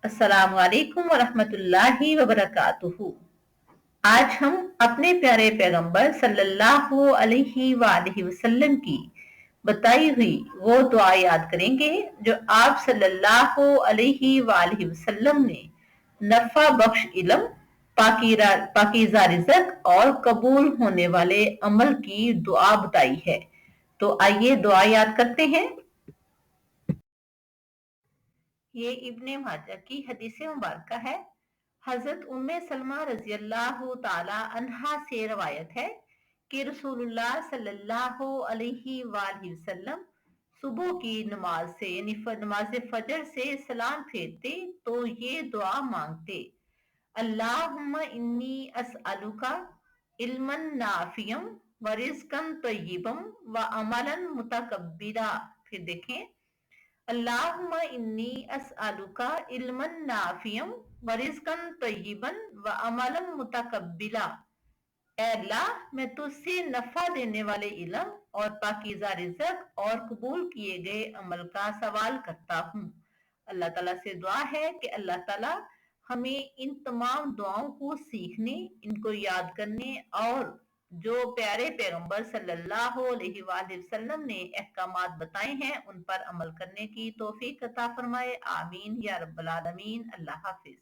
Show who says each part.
Speaker 1: अस्सलाम वालेकुम वरहमतुल्लाहि वबरकातुहू। आज हम अपने प्यारे पैगंबर सल्लल्लाहु अलैहि वसल्लम की बताई हुई वो दुआ याद करेंगे जो आप सल्लल्लाहु अलैहि वसल्लम ने नफा बख्श इल्म, पाकीज़ा रिज़्क और कबूल होने वाले अमल की दुआ बताई है। तो आइए दुआ याद करते हैं। ये इब्ने माजा की हदीस मुबारक है। हजरत उम्मे सलमा रजी अल्लाह ताला अन्हा से रवायत है कि रसूलुल्लाह सल्लल्लाहु अलैहि वसल्लम सुबह की नमाज से यानी नमाज फजर से सलाम फेरते तो ये दुआ मांगते, अल्लाहुम्मा इन्नी अस्अलुका इल्मन नाफियम व रिज़्कन तय्यिबम व अमलन मुतकब्बिरा। फिर देखें, अल्लाहुम्मा इन्नी अस्अलुका इल्मन नाफियम व रिज़्कन तय्यिबन व अमलन मुतकब्बिला। ऐ अल्लाह, मैं तुझसे नफा देने वाले इल्म और पाकीज़ा रिज़्क और कबूल किए गए अमल का सवाल करता हूँ। अल्लाह ताला से दुआ है कि अल्लाह ताला हमें इन तमाम दुआओं को सीखने, इनको याद करने और जो प्यारे पैगंबर सल्लल्लाहु अलैहि वसल्लम ने अहकामात बताए हैं उन पर अमल करने की तौफीक अता फरमाए। आमीन या रब्बल आलमीन। अल्लाह हाफिज।